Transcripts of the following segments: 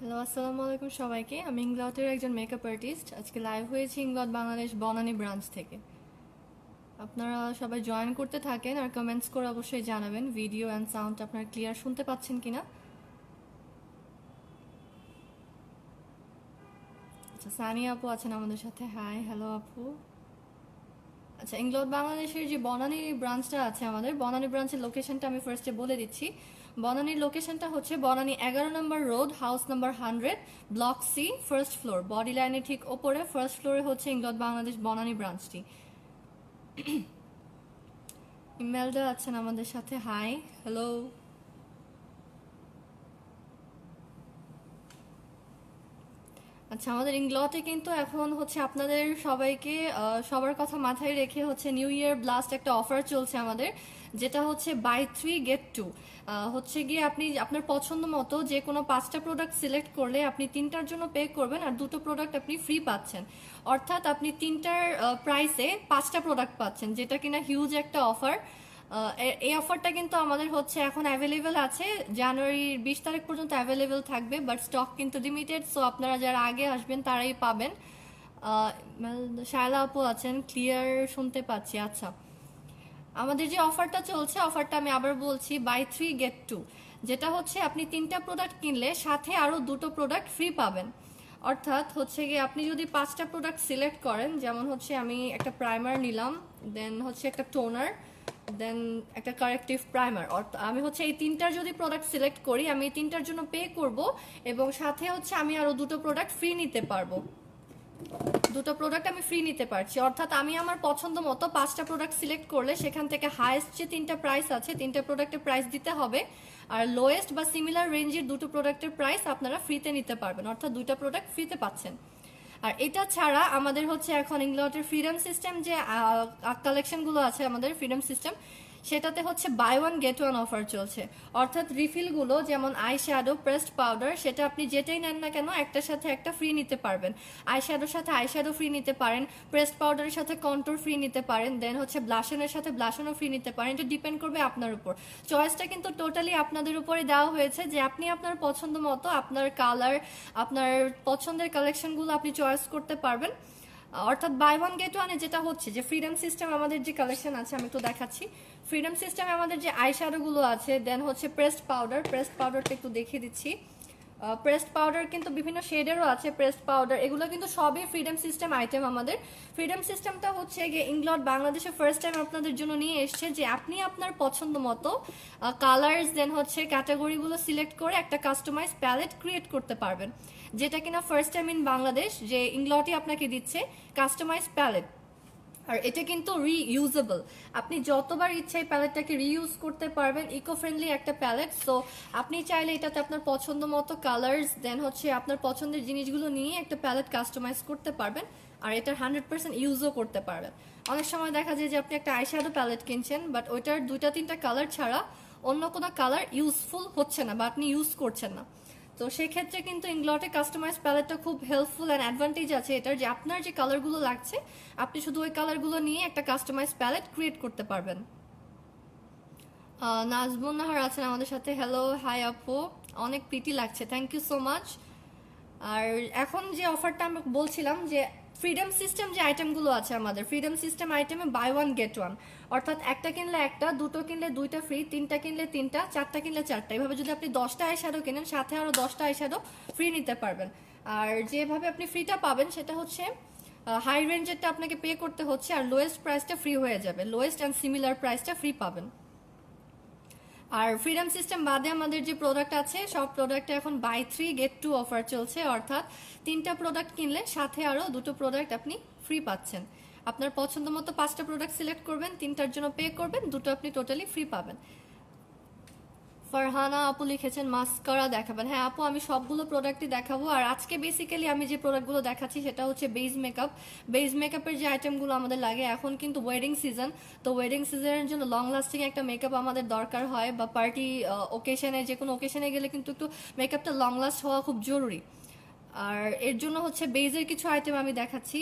Hello, আসসালামু আলাইকুম সবাইকে। আমি ইংলটের একজন মেকআপ আর্টিস্ট। আজকে লাইভ হয়েছি ইংলট বাংলাদেশ বনানী ব্রাঞ্চ থেকে। আপনারা সবাই জয়েন করতে থাকেন আর কমেন্টস করে অবশ্যই জানাবেন ভিডিও অ্যান্ড সাউন্ড আপনারা ক্লিয়ার শুনতে পাচ্ছেন কিনা। আচ্ছা, সানিয়া আপু আছেন আমাদের সাথে। হাই, হ্যালো আপু। আচ্ছা, ইংলট বাংলাদেশের যে বনানী ব্রাঞ্চটা আছে, আমাদের বনানী ব্রাঞ্চের লোকেশনটা আমি ফার্স্টে বলে দিচ্ছি। বনানীর লোকেশনটা হচ্ছে বনানী 11 নম্বর road, house number 100, block C, first floor. Body লাইনের ঠিক ওপরে ফার্স্ট ফ্লোরে হচ্ছে ইংলট বাংলাদেশ বনানী ব্রাঞ্চটি। ইমেলটা আছেন আমাদের সাথে। Hi, hello. আচ্ছা, আমাদের ইংলতে কিন্তু এখন হচ্ছে আপনাদের সবাইকে সবার কথা মাথায় রেখে হচ্ছে নিউ ইয়ার ব্লাস্ট একটা অফার চলছে আমাদের, যেটা হচ্ছে বাই 3 গেট 2। হচ্ছে গিয়ে আপনি আপনার পছন্দ মতো যে কোনো 5টা প্রোডাক্ট সিলেক্ট করলে আপনি 3টার জন্য পে করবেন আর 2টো প্রোডাক্ট আপনি ফ্রি পাচ্ছেন। অর্থাৎ আপনি 3টার প্রাইসে 5টা প্রোডাক্ট পাচ্ছেন, যেটা কিনা হিউজ একটা অফার। এই অফারটা কিন্তু আমাদের হচ্ছে এখন অ্যাভেলেবেল আছে, জানুয়ারির 20 তারিখ পর্যন্ত অ্যাভেলেবেল থাকবে, বাট স্টক কিন্তু লিমিটেড। সো আপনারা যারা আগে আসবেন তারাই পাবেন। শায়লা আপু আছেন, ক্লিয়ার শুনতে পাচ্ছি। আচ্ছা, আমাদের যে অফারটা চলছে, অফারটা আমি আবার বলছি, বাই 3 গেট 2। যেটা হচ্ছে আপনি 3টা প্রোডাক্ট কিনলে সাথে আরও 2টো প্রোডাক্ট ফ্রি পাবেন। অর্থাৎ হচ্ছে গিয়ে আপনি যদি 5টা প্রোডাক্ট সিলেক্ট করেন, যেমন হচ্ছে আমি একটা প্রাইমার নিলাম, দেন হচ্ছে একটা টোনার, দেন একটা কারেক্টিভ প্রাইমার। আমি হচ্ছে এই 3টার যদি প্রোডাক্ট সিলেক্ট করি, আমি এই 3টার জন্য পে করব এবং সাথে হচ্ছে আমি আরও 2টো প্রোডাক্ট ফ্রি নিতে পারবো। 2টো প্রোডাক্ট আমি ফ্রি নিতে পারছি। অর্থাৎ আমি আমার পছন্দ মতো 5টা প্রোডাক্ট সিলেক্ট করলে সেখান থেকে হাইয়েস্ট যে 3টা প্রাইস আছে, 3টা প্রোডাক্টের প্রাইস দিতে হবে, আর লোয়েস্ট বা সিমিলার রেঞ্জের 2টো প্রোডাক্টের প্রাইস আপনারা ফ্রিতে নিতে পারবেন। অর্থাৎ 2টা প্রোডাক্ট ফ্রিতে পাচ্ছেন। আর এটা ছাড়া আমাদের হচ্ছে এখন ইংলটের ফ্রিডম সিস্টেম যে কালেকশনগুলো আছে, আমাদের ফ্রিডম সিস্টেম, সেটাতে হচ্ছে buy one get one offer চলছে। অর্থাৎ রিফিলগুলো যেমন আই শ্যাডো, প্রেসড পাউডার, সেটা আপনি যেটাই নেন না কেন একটার সাথে একটা ফ্রি নিতে পারবেন। আই শ্যাডোর সাথে আই শ্যাডো ফ্রি নিতে পারেন, প্রেসড পাউডারের সাথে কন্ট্রোর ফ্রি নিতে পারেন, দেন হচ্ছে ব্লাশনের সাথে ব্লাশনও ফ্রি নিতে পারেন। এটা ডিপেন্ড করবে আপনার উপর। চয়েসটা কিন্তু টোটালি আপনাদের উপরে দেওয়া হয়েছে, যে আপনি আপনার পছন্দ মতো আপনার কালার, আপনার পছন্দের কালেকশনগুলো আপনি চয়েস করতে পারবেন। অর্থাৎ বাই ওয়ান গেট ওয়ানে যেটা হচ্ছে যে ফ্রিডম সিস্টেম আমাদের যে কালেকশন আছে আমি একটু দেখাচ্ছি। ফ্রিডম সিস্টেমে আমাদের যে আই শ্যাডোগুলো আছে, দেন হচ্ছে প্রেসড পাউডারটা একটু দেখিয়ে দিচ্ছি। প্রেসড পাউডার কিন্তু বিভিন্ন শেডেরও আছে। প্রেসড পাউডার এগুলো কিন্তু সবই ফ্রিডম সিস্টেম আইটেম আমাদের। ফ্রিডম সিস্টেমটা হচ্ছে গিয়ে ইংলট বাংলাদেশে ফার্স্ট টাইম আপনাদের জন্য নিয়ে এসছে, যে আপনি আপনার পছন্দ মতো কালার্স, দেন হচ্ছে ক্যাটাগরিগুলো সিলেক্ট করে একটা কাস্টমাইজ প্যালেট ক্রিয়েট করতে পারবেন, যেটা কিনা ফার্স্ট টাইম ইন বাংলাদেশ যে ইংলটই আপনাকে দিচ্ছে কাস্টমাইজ প্যালেট। আর এটা কিন্তু রিইউজেবল, আপনি যতবার ইচ্ছা এই প্যালেটটাকে রিইউজ করতে পারবেন। ইকো ফ্রেন্ডলি একটা প্যালেট। সো আপনি চাইলে এটাতে আপনার পছন্দ মতো কালার্স, দেন হচ্ছে আপনার পছন্দের জিনিসগুলো নিয়ে একটা প্যালেট কাস্টমাইজ করতে পারবেন, আর এটার 100% ইউজও করতে পারবেন। অনেক সময় দেখা যায় যে আপনি একটা আইশ্যাডো প্যালেট কিনছেন, বাট ওইটার 2টা 3টা কালার ছাড়া অন্য কোনো কালার ইউজফুল হচ্ছে না বা আপনি ইউজ করছেন না। তো সেক্ষেত্রে কিন্তু ইংলটে কাস্টমাইজ প্যালেটটা খুব হেল্পফুল অ্যান্ড অ্যাডভান্টেজ আছে এটার, যে আপনার যে কালারগুলো লাগছে আপনি শুধু ওই কালারগুলো নিয়ে একটা কাস্টমাইজ প্যালেট ক্রিয়েট করতে পারবেন। নাজবুন নাহার আছেন আমাদের সাথে। হ্যালো, হাই আপু, অনেক প্রিটি লাগছে, থ্যাংক ইউ সো মাচ। আর এখন যে অফারটা আমি বলছিলাম, যে ফ্রিডম সিস্টেম যে আইটেমগুলো আছে আমাদের, ফ্রিডম সিস্টেম আইটেমে বাই ওয়ান গেট ওয়ান। অর্থাৎ একটা কিনলে একটা, 2টো কিনলে 2টা ফ্রি, 3টা কিনলে 3টা, 4টা কিনলে 4টা। এভাবে যদি আপনি 10টা আইশ্যাডো কেনেন, সাথে আরও 10টা আইশ্যাডো ফ্রি নিতে পারবেন। আর যেভাবে আপনি ফ্রিটা পাবেন সেটা হচ্ছে হাই রেঞ্জেরটা আপনাকে পে করতে হচ্ছে, আর লোয়েস্ট প্রাইসটা ফ্রি হয়ে যাবে। লোয়েস্ট অ্যান্ড সিমিলার প্রাইসটা ফ্রি পাবেন। আর ফ্রিডম সিস্টেম বাদে আমাদের যে প্রোডাক্ট আছে, সব প্রোডাক্টে এখন বাই 3 গেট 2 অফার চলছে। অর্থাৎ 3টা প্রোডাক্ট কিনলে সাথে আরও 2টো প্রোডাক্ট আপনি ফ্রি পাচ্ছেন। আপনার পছন্দ মতো 5টা প্রোডাক্ট সিলেক্ট করবেন, 3টার জন্য পে করবেন, 2টো আপনি টোটালি ফ্রি পাবেন। ফারহানা আপু লিখেছেন মাস্কারা দেখাবেন। হ্যাঁ আপু, আমি সবগুলো প্রোডাক্টই দেখাবো। আর আজকে বেসিক্যালি আমি যে প্রোডাক্টগুলো দেখাচ্ছি সেটা হচ্ছে বেজ মেকআপ। বেজ মেকআপের যে আইটেমগুলো আমাদের লাগে, এখন কিন্তু ওয়েডিং সিজন, তো ওয়েডিং সিজনের জন্য লং লাস্টিং একটা মেকআপ আমাদের দরকার হয়, বা পার্টি ওকেশনে, যে কোনো ওকেশনে গেলে কিন্তু একটু মেকআপটা লং লাস্ট হওয়া খুব জরুরি। আর এর জন্য হচ্ছে বেজের কিছু আইটেম আমি দেখাচ্ছি।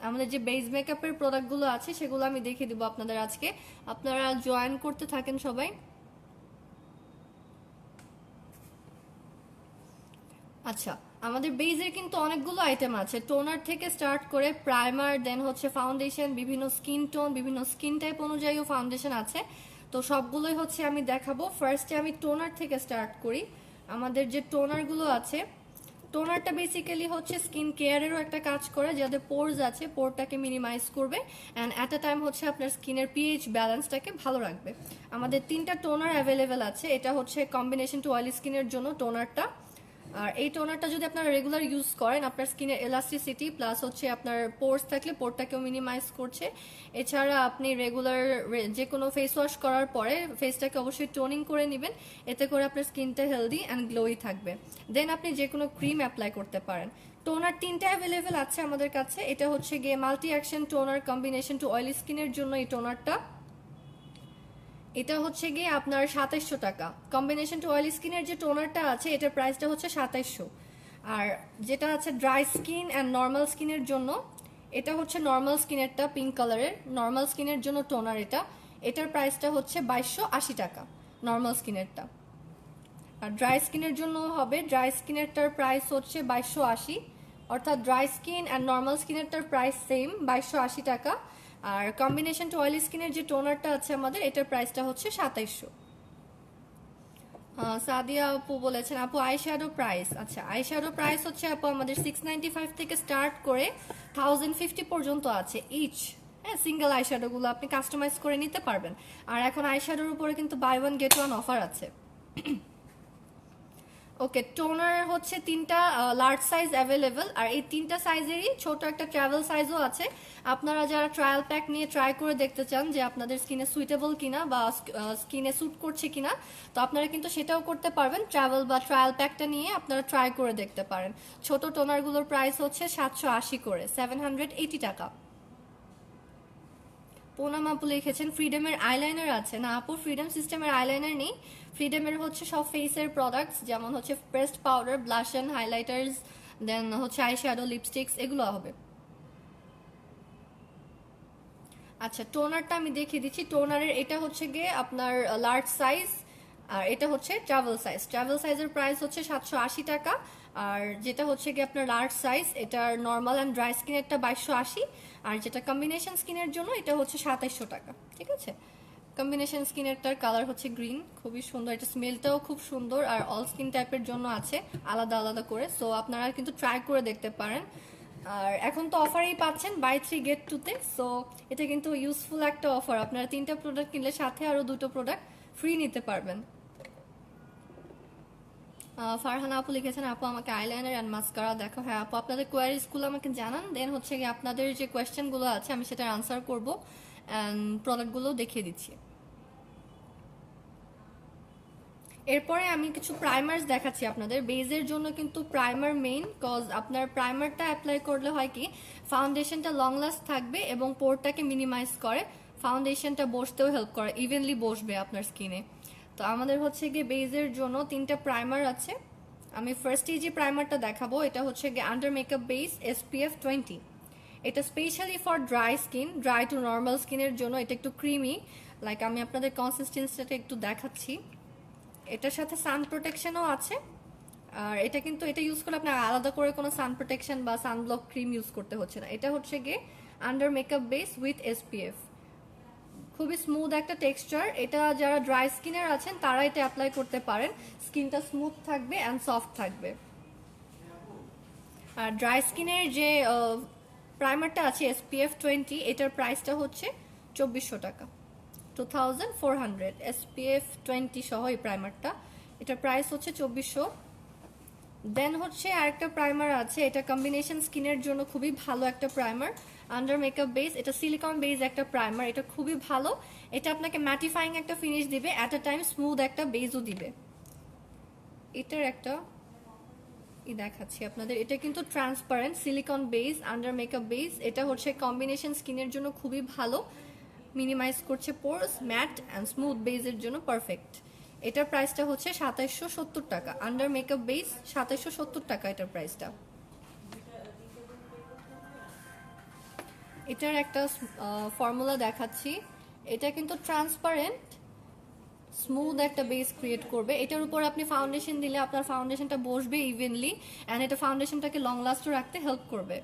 আমাদের যে বেজ মেকআপের প্রোডাক্টগুলো আছে সেগুলো আমি দেখিয়ে দিব আপনাদের আজকে। আপনারা জয়েন করতে থাকেন সবাই। আচ্ছা, আমাদের বেজের কিন্তু অনেকগুলো আইটেম আছে, টোনার থেকে স্টার্ট করে প্রাইমার, দেন হচ্ছে ফাউন্ডেশন, বিভিন্ন স্কিন টোন, বিভিন্ন স্কিন টাইপ অনুযায়ীও ফাউন্ডেশন আছে। তো সবগুলোই হচ্ছে আমি দেখাবো। ফার্স্টে আমি টোনার থেকে স্টার্ট করি। আমাদের যে টোনারগুলো আছে, টোনারটা বেসিক্যালি হচ্ছে স্কিন কেয়ারেরও একটা কাজ করে, যাদের পোরস আছে পোরটাকে মিনিমাইজ করবে অ্যান্ড অ্যাট আ টাইম হচ্ছে আপনার স্কিনের পিএইচ ব্যালেন্সটাকে ভালো রাখবে। আমাদের 3টা টোনার অ্যাভেলেবেল আছে। এটা হচ্ছে কম্বিনেশন টু অয়েলি স্কিনের জন্য টোনারটা। আর এই টোনারটা যদি আপনারা রেগুলার ইউজ করেন, আপনার স্কিনের এলাস্টিসিটি প্লাস হচ্ছে আপনার পোরস থাকলে পোরটাকেও মিনিমাইজ করছে। এছাড়া আপনি রেগুলার যে কোনো ফেস ওয়াশ করার পরে ফেসটাকে অবশ্যই টোনিং করে নেবেন, এতে করে আপনার স্কিনটা হেলদি অ্যান্ড গ্লোই থাকবে। দেন আপনি যে কোনো ক্রিম অ্যাপ্লাই করতে পারেন। টোনার 3টা অ্যাভেলেবেল আছে আমাদের কাছে। এটা হচ্ছে গিয়ে multi action toner combination to oily স্কিনের জন্য এই টোনারটা। এটা হচ্ছে গিয়ে আপনার 2700 টাকা। কম্বিনেশন টু অয়েলি স্কিনের যে টোনারটা আছে এটার প্রাইসটা হচ্ছে 2700। আর যেটা আছে ড্রাই স্কিন অ্যান্ড নর্মাল স্কিনের জন্য, এটা হচ্ছে নর্মাল স্কিনেরটা, পিঙ্ক কালারের নর্মাল স্কিনের জন্য টোনার এটা। এটার প্রাইসটা হচ্ছে 2280 টাকা নর্মাল স্কিনেরটা। আর ড্রাই স্কিনের জন্য হবে, ড্রাই স্কিনেরটার প্রাইস হচ্ছে 2280, অর্থাৎ ড্রাই স্কিন অ্যান্ড নর্মাল স্কিনেরটার প্রাইস সেম 2280 টাকা। আর কম্বিনেশন টু অয়েলি স্কিনের যে টোনারটা আছে আমাদের, এটার প্রাইসটা হচ্ছে 2700। সাদিয়া আপু বলেছেন আপু আইশ্যাডো প্রাইস। আচ্ছা, আইশ্যাডো প্রাইস হচ্ছে আপু আমাদের 695 থেকে স্টার্ট করে 1050 পর্যন্ত আছে ইচ। হ্যাঁ, সিঙ্গেল আইশ্যাডোগুলো আপনি কাস্টমাইজ করে নিতে পারবেন। আর এখন আইশ্যাডোর উপরে কিন্তু buy one get one offer আছে। ওকে, টোনার হচ্ছে 3টা লার্জ সাইজ অ্যাভেলেবেল, আর এই 3টা সাইজেরই ছোট একটা ট্রাভেল সাইজও আছে। আপনারা যারা ট্রায়াল প্যাক নিয়ে ট্রাই করে দেখতে চান যে আপনাদের স্কিনে সুইটেবল কিনা বা স্কিনে স্যুট করছে কিনা, তো আপনারা কিন্তু সেটাও করতে পারবেন। ট্রাভেল বা ট্রায়াল প্যাকটা নিয়ে আপনারা ট্রাই করে দেখতে পারেন। ছোট টোনারগুলোর প্রাইস হচ্ছে 780 করে, 780 টাকা। পুনাম আপু লিখেছেন ফ্রিডমের আইলাইনার আছে না আপু? ফ্রিডম সিস্টেমের আইলাইনার নেই। ফ্রিডমের হচ্ছে সব ফেসের প্রোডাক্টস, যেমন হচ্ছে প্রেসড পাউডার, ব্লাশন, হাইলাইটার্স, দেন হচ্ছে আইশ্যাডো, লিপস্টিক্স, এগুলো হবে। আচ্ছা, টোনারটা আমি দেখিয়ে দিচ্ছি। টোনারের এটা হচ্ছে গিয়ে আপনার লার্জ সাইজ, আর এটা হচ্ছে ট্রাভেল সাইজ। ট্রাভেল সাইজের প্রাইস হচ্ছে 780 টাকা। আর যেটা হচ্ছে গিয়ে আপনার লার্জ সাইজ, এটার নর্মাল অ্যান্ড ড্রাই স্কিনেরটা 2280। আর যেটা কম্বিনেশন স্কিনের জন্য এটা হচ্ছে 2700 টাকা। ঠিক আছে, কম্বিনেশন স্কিনেরটার কালার হচ্ছে গ্রিন, খুবই সুন্দর। এটা স্মেলটাও খুব সুন্দর। আর অল স্কিন টাইপের জন্য আছে আলাদা আলাদা করে, সো আপনারা কিন্তু ট্রাই করে দেখতে পারেন। আর এখন তো অফারেই পাচ্ছেন বাই 3 গেট 2-তে, সো এটা কিন্তু ইউজফুল একটা অফার। আপনারা 3টা প্রোডাক্ট কিনলে সাথে আরো 2টো প্রোডাক্ট ফ্রি নিতে পারবেন। ফারহানা আপু লিখেছেন আপু আমাকে আইলাইনার অ্যান্ড মাস্কারা দেখো। হ্যাঁ আপু, আপনাদের কোয়ারিজগুলো আমাকে জানান, দেন হচ্ছে গিয়ে আপনাদের যে কোয়েশ্চেনগুলো আছে আমি সেটার আনসার করবো অ্যান্ড প্রোডাক্টগুলো দেখিয়ে দিচ্ছি। এরপরে আমি কিছু প্রাইমার্স দেখাচ্ছি আপনাদের। বেজের জন্য কিন্তু প্রাইমার মেইন, কজ আপনার প্রাইমারটা অ্যাপ্লাই করলে হয় কি, ফাউন্ডেশনটা লং লাস্ট থাকবে এবং পোরটাকে মিনিমাইজ করে, ফাউন্ডেশনটা বসতেও হেল্প করে, ইভেনলি বসবে আপনার স্কিনে। তো আমাদের হচ্ছে গিয়ে বেজের জন্য 3টা প্রাইমার আছে। আমি ফার্স্টেই যে প্রাইমারটা দেখাবো এটা হচ্ছে গিয়ে আন্ডার মেকআপ বেস SPF 20। এটা specially for dry skin, dry two normal স্কিনের জন্য। এটা একটু ক্রিমি, লাইক আমি আপনাদের কনসিস্টেন্সিটা একটু দেখাচ্ছি। এটার সাথে সান প্রোটেকশনও আছে। আর এটা কিন্তু এটা ইউজ করলে আপনার আলাদা করে কোনো সান প্রোটেকশন বা সানব্লক ক্রিম ইউজ করতে হচ্ছে না। এটা হচ্ছে গিয়ে under makeup base with SPF, খুবই স্মুথ একটা টেক্সচার। এটা যারা ড্রাই স্কিনের আছেন তারা এটা অ্যাপ্লাই করতে পারেন, স্কিনটা স্মুথ থাকবে অ্যান্ড সফট থাকবে। আর ড্রাই স্কিনের যে প্রাইমারটা আছে SPF 20, এটার প্রাইসটা হচ্ছে 2400 টাকা, 2400 SPF 20 সহ এই প্রাইমারটা। এটার প্রাইস হচ্ছে 2400। দেন হচ্ছে আরেকটা প্রাইমার আছে, এটা কম্বিনেশন স্কিনের জন্য খুবই ভালো একটা প্রাইমার, আন্ডার মেকআপ বেস। এটা সিলিকন বেস একটা প্রাইমার, এটা খুবই ভালো। এটা আপনাকে ম্যাটিফাইং একটা ফিনিশ দিবে, অ্যাট আ টাইম স্মুথ একটা বেসও দিবে। এটার একটা দেখাচ্ছি আপনাদের। এটা কিন্তু transparent silicon base under makeup base. এটা হচ্ছে কম্বিনেশন স্কিনের জন্য খুবই ভালো, মিনিমাইজ করছে পোরস, ম্যাট অ্যান্ড স্মুথ বেজের জন্য পারফেক্ট। এটার প্রাইসটা হচ্ছে 2770 টাকা। আন্ডার মেকআপ বেস 2770 টাকা এটার প্রাইসটা। এটার একটা ফর্মুলা দেখাচ্ছি। এটা কিন্তু ট্রান্সপারেন্ট স্মুথ একটা বেস ক্রিয়েট করবে। এটার উপর আপনি ফাউন্ডেশন দিলে আপনার ফাউন্ডেশনটা বসবে ইভেনলি, অ্যান্ড এটা ফাউন্ডেশনটাকে লং লাস্ট রাখতে হেল্প করবে।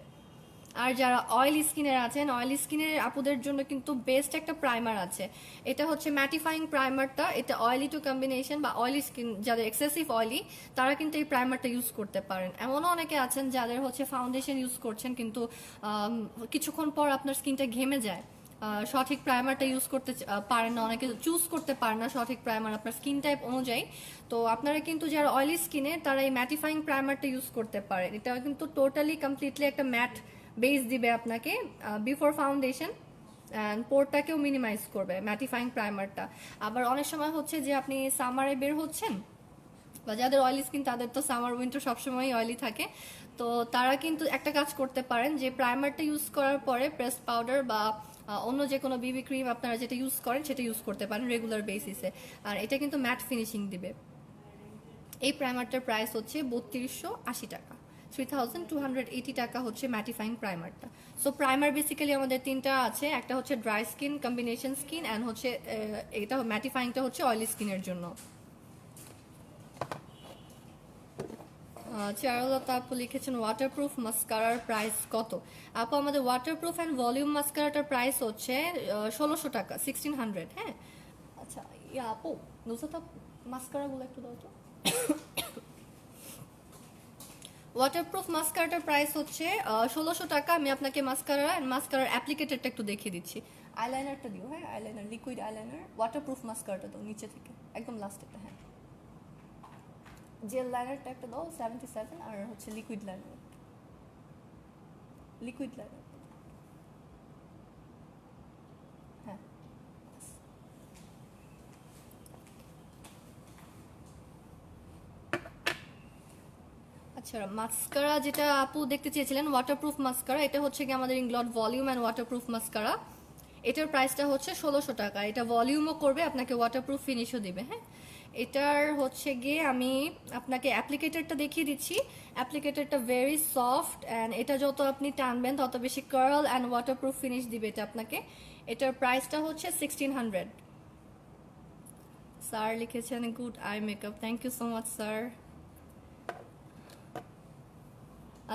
আর যারা অয়েলি স্কিনের আছেন, অয়েলি স্কিনের আপুদের জন্য কিন্তু বেস্ট একটা প্রাইমার আছে। এটা হচ্ছে ম্যাটিফাইং প্রাইমারটা। এটা অয়েলি টু কম্বিনেশন বা অয়েলি স্কিন যাদের এক্সেসিভ অয়েলি, তারা কিন্তু এই প্রাইমারটা ইউজ করতে পারেন। এমনও অনেকে আছেন যাদের হচ্ছে ফাউন্ডেশন ইউজ করছেন কিন্তু কিছুক্ষণ পর আপনার স্কিনটা ঘেমে যায়, সঠিক প্রাইমারটা ইউজ করতে পারেন না, অনেকে চুজ করতে পারেন না সঠিক প্রাইমার আপনার স্কিন টাইপ অনুযায়ী। তো আপনারা কিন্তু যারা অয়েলি স্কিনে তারা এই ম্যাটিফাইং প্রাইমারটা ইউজ করতে পারেন। এটা কিন্তু টোটালি কমপ্লিটলি একটা ম্যাট বেস দিবে আপনাকে বিফোর ফাউন্ডেশন, অ্যান্ড পোরটাকেও মিনিমাইজ করবে ম্যাটিফাইং প্রাইমারটা। আবার অনেক সময় হচ্ছে যে আপনি সামারে বের হচ্ছেন, বা যাদের অয়েলি স্কিন তাদের তো সামার উইন্টার সবসময় অয়েলি থাকে, তো তারা কিন্তু একটা কাজ করতে পারেন যে প্রাইমারটা ইউজ করার পরে প্রেস পাউডার বা অন্য যে কোনো বিবি ক্রিম আপনারা যেটা ইউজ করেন সেটা ইউজ করতে পারেন রেগুলার বেসিসে। আর এটা কিন্তু ম্যাট ফিনিশিং দিবে। এই প্রাইমারটার প্রাইস হচ্ছে 3280 টাকা, 3280 টাকা হচ্ছে ম্যাটিফাইং প্রাইমারটা। সো প্রাইমার বেসিক্যালি আমাদের তিনটা আছে, একটা হচ্ছে dry skin, combination skin, and হচ্ছে এটা ম্যাটিফাইংটা হচ্ছে অয়েলি স্কিনের জন্য। চারুলতা আপু লিখেছেন ওয়াটারপ্রুফ মাস্কারার প্রাইস কত? আপু আমাদের ওয়াটারপ্রুফ অ্যান্ড ভলিউম মাস্কারাটার প্রাইস হচ্ছে 1600 টাকা, 1600। হ্যাঁ আচ্ছা, ইয়া আপু নুসরাত আপু মাস্কারাগুলো একটু দাও তো। ওয়াটারপ্রুফ মাস্কারাটার প্রাইস হচ্ছে 1600 টাকা। আমি আপনাকে মাস্কারা অ্যান্ড মাস্কারার অ্যাপ্লিকেটরটা একটু দেখিয়ে দিচ্ছি। আইলাইনারটা দিও, হ্যাঁ আইলাইনার, লিকুইড আইলাইনার, ওয়াটারপ্রুফ মাস্কারাটা দাও নিচে থেকে একদম লাস্টেরটা। হ্যাঁ জেল লাইনারটা একটা দাও 77, আর হচ্ছে লিকুইড লাইনার, লিকুইড লাইনার। হ্যাঁ আচ্ছা, মাস্কারা যেটা আপু দেখতে চেয়েছিলেন ওয়াটারপ্রুফ মাস্কারা, এটা হচ্ছে কি আমাদের ইংলট ভলিউম অ্যান্ড ওয়াটারপ্রুফ মাস্কারা। এটার প্রাইসটা হচ্ছে 1600 টাকা। এটা ভলিউমও করবে, আপনাকে ওয়াটারপ্রুফ ফিনিশও দিবে। হ্যাঁ এটার হচ্ছে গিয়ে আমি আপনাকে অ্যাপ্লিকেটরটা দেখিয়ে দিচ্ছি। অ্যাপ্লিকেটরটা ভেরি সফট, অ্যান্ড এটা যত আপনি টানবেন তত বেশি কার্ল অ্যান্ড ওয়াটারপ্রুফ ফিনিশ দিবে এটা আপনাকে। এটার প্রাইসটা হচ্ছে 1600। স্যার লিখেছেন good eye makeup, thank you so much sir.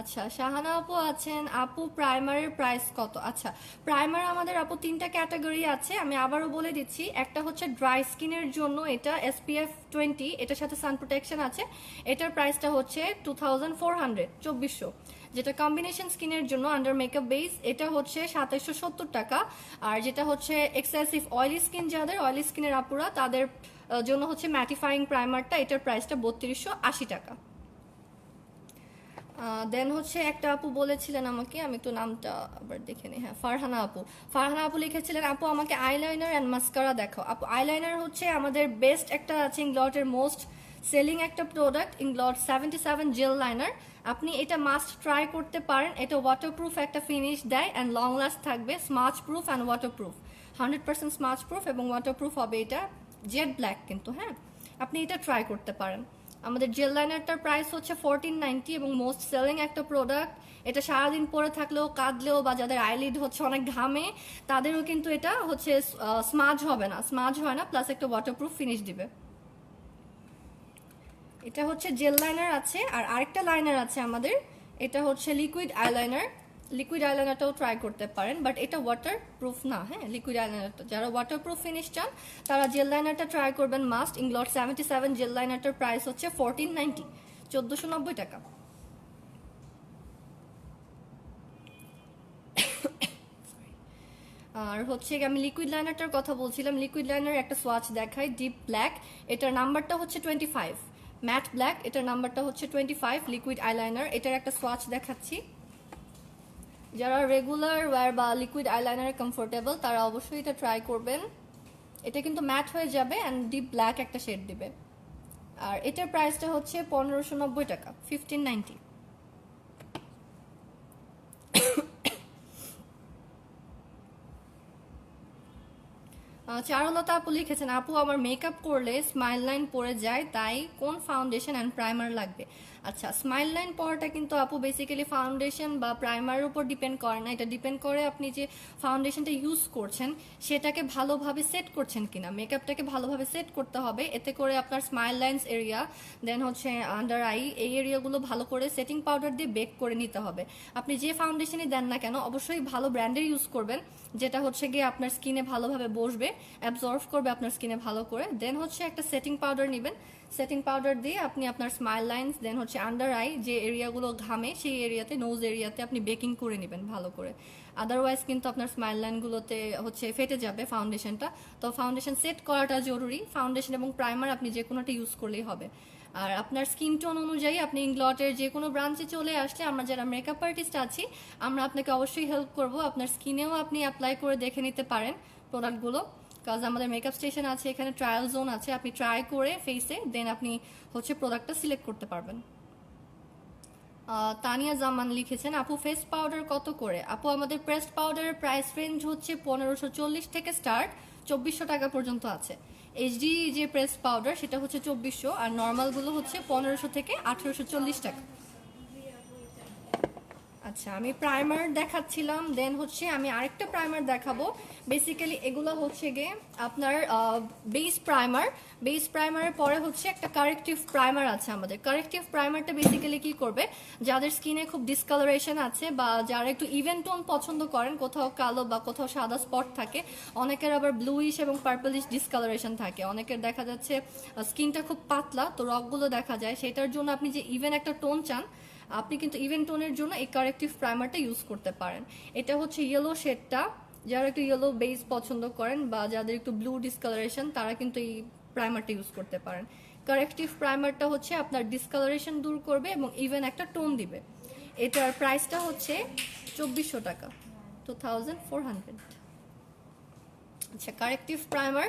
আচ্ছা শাহানা আপু আছেন, আপু প্রাইমারের প্রাইস কত? আচ্ছা প্রাইমার আমাদের আপু তিনটা ক্যাটাগরি আছে, আমি আবারও বলে দিচ্ছি। একটা হচ্ছে ড্রাই স্কিনের জন্য, এটা SPF 20, এটার সাথে সান প্রোটেকশন আছে। এটার প্রাইসটা হচ্ছে 2400, 2400। যেটা কম্বিনেশন স্কিনের জন্য আন্ডার মেকআপ বেস, এটা হচ্ছে 2770 টাকা। আর যেটা হচ্ছে এক্সেসিভ অয়েলি স্কিন, যাদের অয়েলি স্কিনের আপুরা তাদের জন্য হচ্ছে ম্যাটিফাইং প্রাইমারটা, এটার প্রাইসটা 3280 টাকা। দেন হচ্ছে একটা আপু বলেছিলেন আমাকে, আমি তো নামটা আবার দেখে নিই। হ্যাঁ ফারহানা আপু, ফারহানা আপু লিখেছিলেন আপু আমাকে আইলাইনার অ্যান্ড মাস্কারা দেখাও। আপু আইলাইনার হচ্ছে আমাদের বেস্ট একটা আছে, ইংলটের মোস্ট সেলিং একটা প্রোডাক্ট, ইংলট 77 জেল লাইনার। আপনি এটা মাস্ট ট্রাই করতে পারেন। এটা ওয়াটারপ্রুফ একটা ফিনিশ দেয় অ্যান্ড লং লাস্ট থাকবে, smudge proof and waterproof, 100% smudge proof এবং ওয়াটারপ্রুফ হবে। এটা জেড ব্ল্যাক কিন্তু। হ্যাঁ আপনি এটা ট্রাই করতে পারেন। আমাদের জেল লাইনারটার প্রাইস হচ্ছে 1490 এবং মোস্ট সেলিং একটা প্রোডাক্ট। এটা সারাদিন পরে থাকলেও, কাঁদলেও, বা যাদের আইলিড হচ্ছে অনেক ঘামে তাদেরও কিন্তু এটা হচ্ছে স্মাজ হবে না, স্মাজ হয় না, প্লাস একটা ওয়াটারপ্রুফ ফিনিশ দিবে। এটা হচ্ছে জেল লাইনার আছে, আর আরেকটা লাইনার আছে আমাদের, এটা হচ্ছে লিকুইড আইলাইনার। লিকুইড আইলাইনারটাও ট্রাই করতে পারেন, বাট এটা ওয়াটার প্রুফ না। হ্যাঁ লিকুইড আইলাইনারটা যারা ওয়াটার প্রুফ ফিনিশ চান তারা জেল লাইনারটা ট্রাই করবেন মাস্ট। ইংলট 77 জেল লাইনারটার প্রাইস হচ্ছে 1490, 1490 টাকা। আর হচ্ছে আমি লিকুইড লাইনারটার কথা বলছিলাম। লিকুইড লাইনার একটা সোয়াচ দেখাই, ডিপ ব্ল্যাক, এটার নাম্বারটা হচ্ছে 25। ম্যাট ব্ল্যাক, এটার নাম্বারটা হচ্ছে 25। লিকুইড আইলাইনার, এটার একটা সোয়াচ দেখাচ্ছি। যারা রেগুলার ওয়্যার বা লিকুইড আইলাইনারে কমফোর্টেবল তারা অবশ্যই এটা ট্রাই করবেন। এটা কিন্তু ম্যাট হয়ে যাবে অ্যান্ড ডিপ ব্ল্যাক একটা শেড দিবে। আর এটার প্রাইসটা হচ্ছে 1590 টাকা, 1590। চারুলতা আপু লিখেছেন আপু আমার মেকআপ করলে স্মাইল লাইন পড়ে যায়, তাই কোন ফাউন্ডেশন অ্যান্ড প্রাইমার লাগবে? আচ্ছা, স্মাইল লাইন পড়াটা কিন্তু আপু বেসিক্যালি ফাউন্ডেশন বা প্রাইমারের উপর ডিপেন্ড করে না, এটা ডিপেন্ড করে আপনি যে ফাউন্ডেশনটা ইউজ করছেন সেটাকে ভালোভাবে সেট করছেন কিনা। মেকআপটাকে ভালোভাবে সেট করতে হবে, এতে করে আপনার স্মাইল লাইন্স এরিয়া, দেন হচ্ছে আন্ডার আই, এই এরিয়াগুলো ভালো করে সেটিং পাউডার দিয়ে বেক করে নিতে হবে। আপনি যে ফাউন্ডেশনই দেন না কেন অবশ্যই ভালো ব্র্যান্ডের ইউজ করবেন, যেটা হচ্ছে গিয়ে আপনার স্কিনে ভালোভাবে বসবে, অ্যাবজর্ভ করবে আপনার স্কিনে ভালো করে। দেন হচ্ছে একটা সেটিং পাউডার নেবেন, সেটিং পাউডার দিয়ে আপনি আপনার স্মাইল লাইন্স, দেন হচ্ছে আন্ডার আই যে এরিয়াগুলো ঘামে সেই এরিয়াতে, নোজ এরিয়াতে আপনি বেকিং করে নেবেন ভালো করে। আদারওয়াইজ কিন্তু আপনার স্মাইল লাইনগুলোতে হচ্ছে ফেটে যাবে ফাউন্ডেশনটা। তো ফাউন্ডেশন সেট করাটা জরুরি, ফাউন্ডেশন এবং প্রাইমার আপনি যে কোনোটা ইউজ করলেই হবে। আর আপনার স্কিন টোন অনুযায়ী আপনি ইংলটের যে কোনো ব্রাঞ্চে চলে আসলে আমরা যারা মেকআপ আর্টিস্ট আছি আমরা আপনাকে অবশ্যই হেল্প করব। আপনার স্কিনেও আপনি অ্যাপ্লাই করে দেখে নিতে পারেন প্রোডাক্টগুলো, কাজ আমাদের মেকআপ স্টেশন আছে, এখানে ট্রায়াল জোন আছে, আপনি ট্রাই করে ফেসে দেন আপনি হচ্ছে প্রোডাক্টটা সিলেক্ট করতে পারবেন। তানিয়া জামান লিখেছেন, আপু ফেস পাউডার কত করে? আপু আমাদের প্রেসড পাউডারের প্রাইস রেঞ্জ হচ্ছে 1540 থেকে স্টার্ট 2400 টাকা পর্যন্ত আছে। এইচডি যে প্রেস পাউডার সেটা হচ্ছে 2400, আর নর্মালগুলো হচ্ছে 1500 থেকে 1840 টাকা। আচ্ছা, আমি প্রাইমার দেখাচ্ছিলাম, দেন হচ্ছে আমি আরেকটা প্রাইমার দেখাবো। বেসিক্যালি এগুলো হচ্ছে গিয়ে আপনার বেস প্রাইমার, বেস প্রাইমারের পরে হচ্ছে একটা কারেক্টিভ প্রাইমার আছে আমাদের। কারেক্টিভ প্রাইমারটা বেসিক্যালি কি করবে, যাদের স্কিনে খুব ডিসকালারেশন আছে বা যারা একটু ইভেন টোন পছন্দ করেন, কোথাও কালো বা কোথাও সাদা স্পট থাকে, অনেকের আবার ব্লুইশ এবং পার্পলিশ ডিসকালারেশন থাকে, অনেকের দেখা যাচ্ছে স্কিনটা খুব পাতলা তো রগগুলো দেখা যায়, সেটার জন্য আপনি যে ইভেন একটা টোন চান আপনি কিন্তু ইভেন টোনের জন্য এই কারেক্টিভ প্রাইমারটা ইউজ করতে পারেন। এটা হচ্ছে ইয়েলো শেডটা, যারা একটু ইয়েলো বেস পছন্দ করেন বা যাদের একটু ব্লু ডিসকালারেশন তারা কিন্তু এই প্রাইমারটা ইউজ করতে পারেন। কারেক্টিভ প্রাইমারটা হচ্ছে আপনার ডিসকালারেশন দূর করবে এবং ইভেন একটা টোন দিবে। এটার প্রাইসটা হচ্ছে 2400 টাকা, 2400। আচ্ছা, কারেক্টিভ প্রাইমার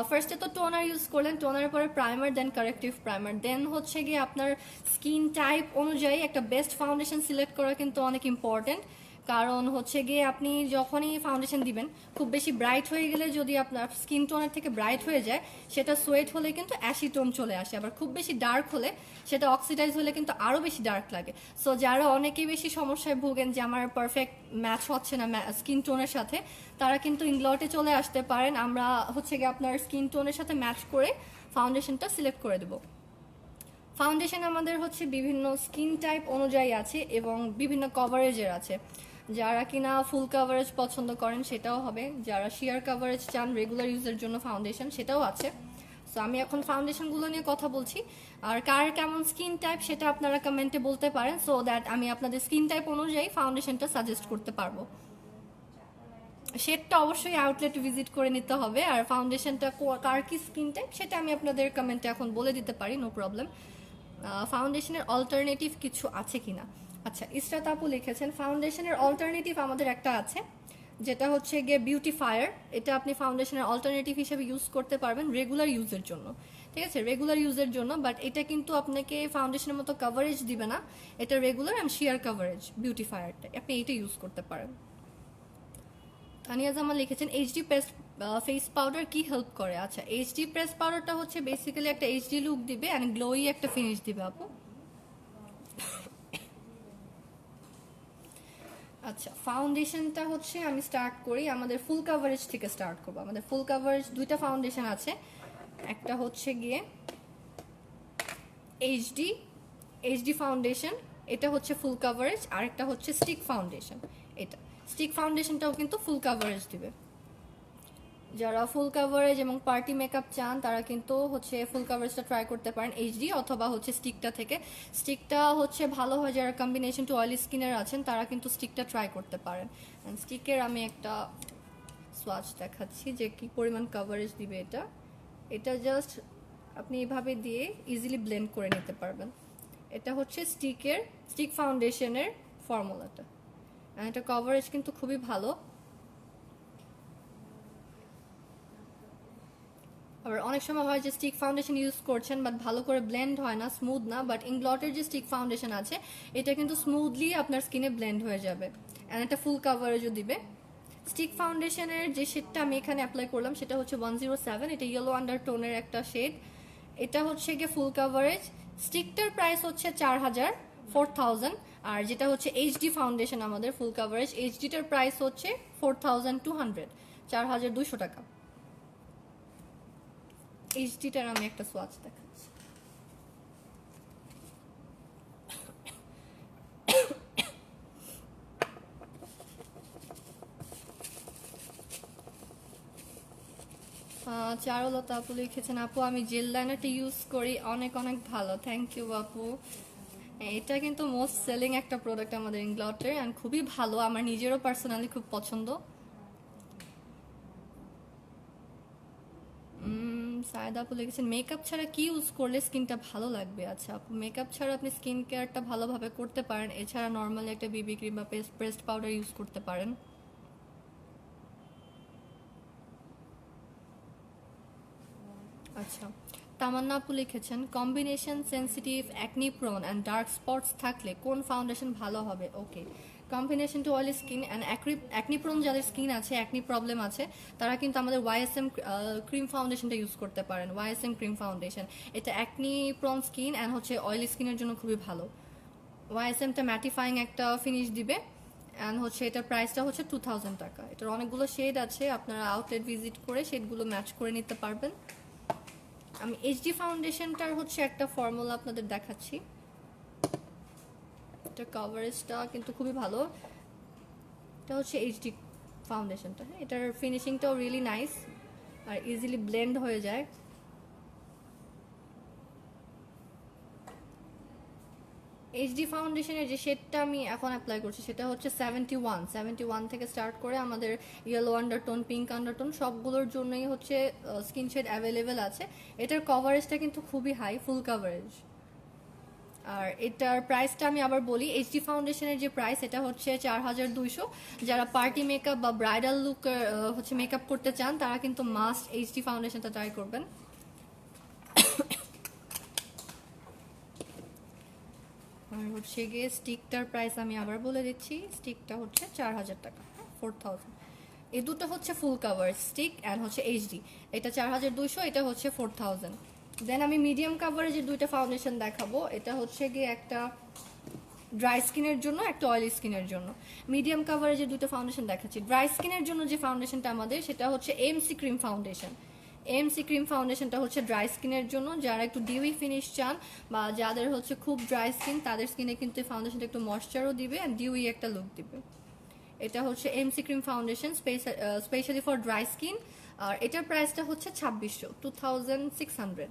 ফার্স্টে তো টোনার ইউজ করলেন, টোনারের পরে প্রাইমার, দেন কারেক্টিভ প্রাইমার, দেন হচ্ছে গিয়ে আপনার স্কিন টাইপ অনুযায়ী একটা বেস্ট ফাউন্ডেশন সিলেক্ট করা কিন্তু অনেক ইম্পর্টেন্ট। কারণ হচ্ছে গিয়ে আপনি যখনই ফাউন্ডেশন দিবেন খুব বেশি ব্রাইট হয়ে গেলে যদি আপনার স্কিন টোনের থেকে ব্রাইট হয়ে যায় সেটা সোয়েট হলে কিন্তু অ্যাশি টোন চলে আসে, আবার খুব বেশি ডার্ক হলে সেটা অক্সিডাইজ হলে কিন্তু আরও বেশি ডার্ক লাগে। সো যারা অনেকেই বেশি সমস্যায় ভোগেন যে আমার পারফেক্ট ম্যাচ হচ্ছে না স্কিন টোনের সাথে, তারা কিন্তু ইংলটে চলে আসতে পারেন, আমরা হচ্ছে গিয়ে আপনার স্কিন টোনের সাথে ম্যাচ করে ফাউন্ডেশনটা সিলেক্ট করে দেবো। ফাউন্ডেশন আমাদের হচ্ছে বিভিন্ন স্কিন টাইপ অনুযায়ী আছে এবং বিভিন্ন কভারেজের আছে। যারা কিনা ফুল কাভারেজ পছন্দ করেন সেটাও হবে, যারা শিয়ার কাভারেজ চান রেগুলার ইউজের জন্য ফাউন্ডেশন সেটাও আছে। সো আমি এখন ফাউন্ডেশনগুলো নিয়ে কথা বলছি, আর কার কেমন স্কিন টাইপ সেটা আপনারা কমেন্টে বলতে পারেন, সো দ্যাট আমি আপনাদের স্কিন টাইপ অনুযায়ী ফাউন্ডেশনটা সাজেস্ট করতে পারবো। শেডটা অবশ্যই আউটলেট ভিজিট করে নিতে হবে, আর ফাউন্ডেশনটা কার কি স্কিন টাইপ সেটা আমি আপনাদের কমেন্টে এখন বলে দিতে পারি, নো প্রবলেম। ফাউন্ডেশনের অল্টারনেটিভ কিছু আছে কিনা? আচ্ছা, ইসরাত আপু লিখেছেন, ফাউন্ডেশনের অল্টারনেটিভ আমাদের একটা আছে যেটা হচ্ছে গিয়ে বিউটিফায়ার। এটা আপনি ফাউন্ডেশনের অল্টারনেটিভ হিসেবে ইউজ করতে পারবেন রেগুলার ইউজের জন্য, ঠিক আছে, রেগুলার ইউজের জন্য। বাট এটা কিন্তু আপনাকে ফাউন্ডেশনের মতো কভারেজ দিবে না, এটা রেগুলার অ্যান্ড শিয়ার কভারেজ বিউটিফায়ারটা, আপনি এটা ইউজ করতে পারেন। তানিয়া জামান লিখেছেন, এইচডি ফেস পাউডার কি হেল্প করে? আচ্ছা, এইচডি প্রেস পাউডারটা হচ্ছে বেসিক্যালি একটা এইচডি লুক দিবে অ্যান্ড গ্লোই একটা ফিনিশ দিবে আপু। আচ্ছা, ফাউন্ডেশনটা হচ্ছে আমি স্টার্ট করি আমাদের ফুল কাভারেজ থেকে স্টার্ট করবো। আমাদের ফুল কাভারেজ দুইটা ফাউন্ডেশন আছে, একটা হচ্ছে গিয়ে এইচডি এইচডি ফাউন্ডেশন, এটা হচ্ছে ফুল কাভারেজ, আর একটা হচ্ছে স্টিক ফাউন্ডেশন। এটা স্টিক ফাউন্ডেশনটাও কিন্তু ফুল কাভারেজ দিবে। যারা ফুল কাভারেজ এবং পার্টি মেকআপ চান তারা কিন্তু হচ্ছে ফুল কাভারেজটা ট্রাই করতে পারেন এইচডি অথবা হচ্ছে স্টিকটা থেকে। স্টিকটা হচ্ছে ভালো হয়, যারা কম্বিনেশন টু অয়েলি স্কিনের আছেন তারা কিন্তু স্টিকটা ট্রাই করতে পারেন। স্টিকের আমি একটা সোয়াচ দেখাচ্ছি যে কি পরিমাণ কাভারেজ দিবে এটা। এটা জাস্ট আপনি এভাবে দিয়ে ইজিলি ব্লেন্ড করে নিতে পারবেন। এটা হচ্ছে স্টিক ফাউন্ডেশনের ফর্মুলাটা, এটা কভারেজ কিন্তু খুবই ভালো। আবার অনেক সময় হয় যে স্টিক ফাউন্ডেশন ইউজ করছেন বাট ভালো করে ব্লেন্ড হয় না, স্মুথ না, বাট ইংলটের যে স্টিক ফাউন্ডেশন আছে এটা কিন্তু স্মুথলি আপনার স্কিনে ব্লেন্ড হয়ে যাবে অ্যান্ড এটা ফুল কাভারেজও দিবে। স্টিক ফাউন্ডেশনের যে শেডটা আমি এখানে অ্যাপ্লাই করলাম সেটা হচ্ছে 107, এটা ইয়েলো আন্ডারটোনের একটা শেড। এটা হচ্ছে গিয়ে ফুল কাভারেজ, স্টিকটার প্রাইস হচ্ছে 4000 আর যেটা হচ্ছে এইচডি ফাউন্ডেশন আমাদের ফুল কাভারেজ এইচডিটার প্রাইস হচ্ছে 4200 4200 টাকা। এইচডিটার আমি একটা সোয়াচ দেখাচ্ছি। চারুলতা আপু লিখেছেন, আপু আমি জেল লাইনারটা ইউজ করি, অনেক অনেক ভালো, থ্যাংক ইউ আপু। এটা কিন্তু মোস্ট সেলিং একটা প্রোডাক্ট আমাদের ইংলটের অ্যান্ড খুবই ভালো, আমার নিজেরও পার্সোনালি খুব পছন্দ। সায়দা আপু লিখেছেন, মেকআপ ছাড়া কি ইউজ করলে স্কিনটা ভালো লাগবে? আচ্ছা আপু, মেকআপ ছাড়া আপনি স্কিন কেয়ারটা ভালোভাবে করতে পারেন, এছাড়া নর্মালি একটা বিবি ক্রিম বা পেস্ট পাউডার ইউজ করতে পারেন। আচ্ছা, তামান্না আপু লিখেছেন, combination sensitive acne prone and dark spots থাকলে কোন ফাউন্ডেশন ভালো হবে? Okay, combination to oily skin and acne prone যাদের স্কিন আছে, অ্যাকনি প্রবলেম আছে, তারা কিন্তু আমাদের ওয়াইএসএম ক্রিম ফাউন্ডেশনটা ইউজ করতে পারেন। ওয়াইএসএম ক্রিম ফাউন্ডেশন এটা অ্যাকনি প্রোন স্কিন অ্যান্ড হচ্ছে অয়েলি স্কিনের জন্য খুবই ভালো। ওয়াইএসএমটা ম্যাটিফাইং একটা ফিনিশ দিবে অ্যান্ড হচ্ছে এটার প্রাইসটা হচ্ছে 2000 টাকা। এটার অনেকগুলো শেড আছে, আপনারা আউটলেট ভিজিট করে শেডগুলো ম্যাচ করে নিতে পারবেন। আমি এইচডি ফাউন্ডেশনটার হচ্ছে একটা ফর্মুলা আপনাদের দেখাচ্ছি, এটা কভারেজটা কিন্তু খুবই ভালো। এটা হচ্ছে এইচডি ফাউন্ডেশনটা, হ্যাঁ, এটার ফিনিশিংটাও রিয়েলি নাইস আর ইজিলি ব্লেন্ড হয়ে যায়। এইচডি ফাউন্ডেশনের যে শেডটা আমি এখন অ্যাপ্লাই করছি সেটা হচ্ছে 71 থেকে স্টার্ট করে আমাদের ইয়েলো আন্ডারটোন, পিঙ্ক আন্ডারটোন সবগুলোর জন্যই হচ্ছে স্কিন শেড অ্যাভেলেবেল আছে। এটার কভারেজটা কিন্তু খুবই হাই, ফুল কভারেজ। আর এটার প্রাইসটা আমি আবার বলি, এইচডি ফাউন্ডেশনের যে প্রাইস এটা হচ্ছে 4200। যারা পার্টি মেকআপ বা ব্রাইডাল লুক হচ্ছে মেকআপ করতে চান তারা কিন্তু মাস্ট এইচডি ফাউন্ডেশনটা ট্রাই করবেন। আর হচ্ছে গিয়ে স্টিকটার প্রাইস আমি আবার বলে দিচ্ছি, স্টিকটা হচ্ছে 4000 টাকা, 4000। এই দুটো হচ্ছে ফুল কাভার স্টিক অ্যান্ড হচ্ছে এইচডি, এটা 4200, এটা হচ্ছে 4000। দেন আমি মিডিয়াম কাভারেজের দুইটা ফাউন্ডেশন দেখাবো, এটা হচ্ছে গিয়ে একটা ড্রাই স্কিনের জন্য, একটা অয়েলি স্কিনের জন্য। মিডিয়াম কাভারেজের দুটো ফাউন্ডেশন দেখাচ্ছি। ড্রাই স্কিনের জন্য যে ফাউন্ডেশনটা আমাদের সেটা হচ্ছে MC cream foundation. MC cream ফাউন্ডেশনটা হচ্ছে ড্রাই স্কিনের জন্য, যারা একটু ডিউই ফিনিশ চান বা যাদের হচ্ছে খুব ড্রাই স্কিন তাদের স্কিনে কিন্তু এই ফাউন্ডেশনটা একটু ময়শ্চারও দিবে অ্যান্ড ডিউই একটা লুক দিবে। এটা হচ্ছে MC cream foundation specially for dry skin, আর এটার প্রাইসটা হচ্ছে 2600, 2600।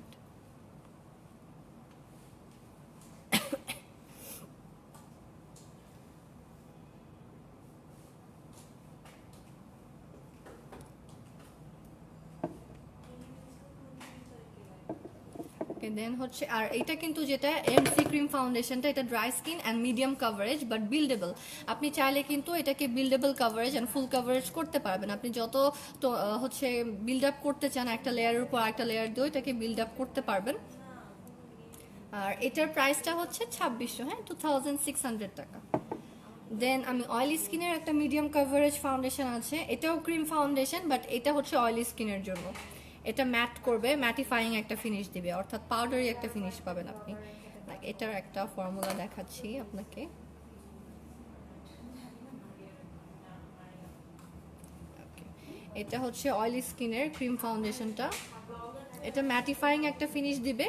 দেন হচ্ছে আর এটা কিন্তু যেটা এমসি ক্রিম ফাউন্ডেশনটা, এটা dry skin and medium coverage but buildable. আপনি চাইলে কিন্তু এটাকে buildable coverage and full coverage করতে পারবেন। আপনি যত তো হচ্ছে বিল্ড আপ করতে চান একটা লেয়ারের উপর একটা লেয়ার দিয়েও এটাকে বিল্ড আপ করতে পারবেন। আর এটার প্রাইসটা হচ্ছে 2600, হ্যাঁ, 2600 টাকা। দেন আমি অয়েলি স্কিনের একটা মিডিয়াম কাভারেজ ফাউন্ডেশন আছে, এটাও ক্রিম ফাউন্ডেশন বাট এটা হচ্ছে অয়েলি স্কিনের জন্য। এটা ম্যাট করবে, ম্যাটিফাইং একটা ফিনিশ দিবে, অর্থাৎ পাউডারি একটা ফিনিশ পাবেন আপনি। এটার একটা ফর্মুলা দেখাচ্ছি আপনাকে। এটা হচ্ছে অয়েলি স্কিনের ক্রিম ফাউন্ডেশনটা, এটা ম্যাটিফাইং একটা ফিনিশ দিবে।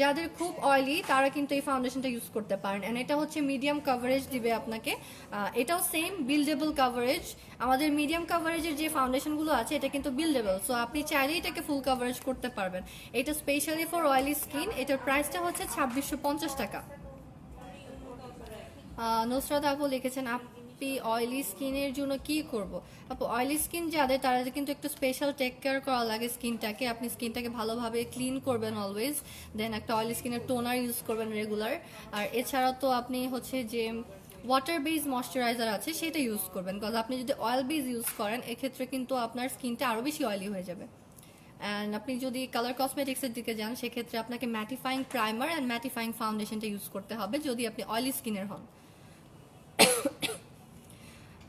যাদের খুব অয়েলি তারা কিন্তু এই ফাউন্ডেশনটা ইউজ করতে পারেন এন্ড এটা হচ্ছে মিডিয়াম কাভারেজ দিবে আপনাকে। এটাও সেম বিল্ডেবল কাভারেজ। আমাদের মিডিয়াম কাভারেজের যে ফাউন্ডেশনগুলো আছে এটা কিন্তু বিল্ডেবল, সো আপনি চাইলেই এটাকে ফুল কাভারেজ করতে পারবেন। এটা স্পেশালি ফর অয়েলি স্কিন, এটার প্রাইসটা হচ্ছে 2650 টাকা। নুসরাত আপু লিখেছেন, আপনি অয়েলি স্কিনের জন্য কি করব? আপু অয়েলি স্কিন যাদের তারা কিন্তু একটু স্পেশাল টেক কেয়ার করা লাগে স্কিনটাকে। আপনি স্কিনটাকে ভালোভাবে ক্লিন করবেন অলওয়েজ, দেন একটা অয়েলি স্কিনের টোনার ইউজ করবেন রেগুলার। আর এছাড়া তো আপনি হচ্ছে যে ওয়াটার বেস ময়শ্চারাইজার আছে সেটা ইউজ করবেন, বিকজ আপনি যদি অয়েল বেস ইউজ করেন এক্ষেত্রে কিন্তু আপনার স্কিনটা আরও বেশি অয়েলি হয়ে যাবে। অ্যান্ড আপনি যদি কালার কসমেটিক্সের দিকে যান সেক্ষেত্রে আপনাকে ম্যাটিফাইং প্রাইমার অ্যান্ড ম্যাটিফাইং ফাউন্ডেশনটা ইউজ করতে হবে যদি আপনি অয়েলি স্কিনের হন।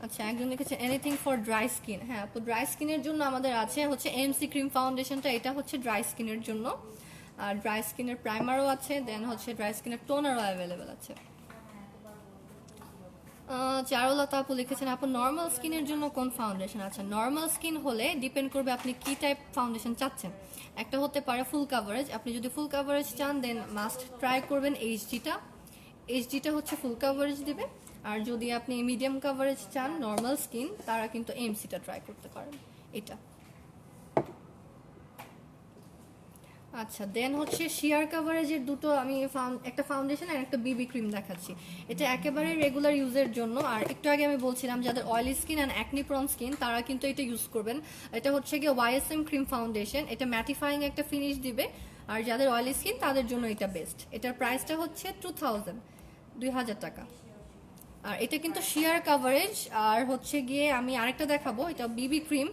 আচ্ছা, একজন লিখেছে এনিথিং ফর ড্রাই স্কিন। হ্যাঁ আপু, ড্রাই স্কিনের জন্য আমাদের আছে হচ্ছে এমসি ক্রিম ফাউন্ডেশনটা, এটা হচ্ছে ড্রাই স্কিনের জন্য। আর ড্রাই স্কিনের প্রাইমারও আছে, দেন হচ্ছে ড্রাই স্কিনের টোনারও অ্যাভেলেবেল আছে। চারুলতা আপু লিখেছেন আপু নর্মাল স্কিনের জন্য কোন ফাউন্ডেশন? আচ্ছা, নর্মাল স্কিন হলে ডিপেন্ড করবে আপনি কি টাইপ ফাউন্ডেশন চাচ্ছেন। একটা হতে পারে ফুল কাভারেজ, আপনি যদি ফুল কাভারেজ চান দেন মাস্ট ট্রাই করবেন এইচডিটা। এইচডিটা হচ্ছে ফুল কাভারেজ দিবে। আর যদি আপনি মিডিয়াম কাভারেজ চান নর্মাল স্কিন, তারা কিন্তু এমসিটা ট্রাই করতে পারেন, এটা। আচ্ছা, দেন হচ্ছে শিয়ার কাভারেজের দুটো আমি একটা ফাউন্ডেশন আর একটা বিবি ক্রিম দেখাচ্ছি। এটা একেবারে রেগুলার ইউজের জন্য। আর একটু আগে আমি বলছিলাম যাদের oily skin and acne prawn skin তারা কিন্তু এটা ইউজ করবেন। এটা হচ্ছে গিয়ে ওয়াইএসএম ক্রিম ফাউন্ডেশন, এটা ম্যাটিফাইং একটা ফিনিশ দিবে। আর যাদের অয়েলি স্কিন তাদের জন্য এটা বেস্ট। এটার প্রাইসটা হচ্ছে 2000 টাকা। আর এটা কিন্তু শিয়ার কাভারেজ। আর হচ্ছে গিয়ে আমি আরেকটা দেখাবো, এটা বিবি ক্রিম।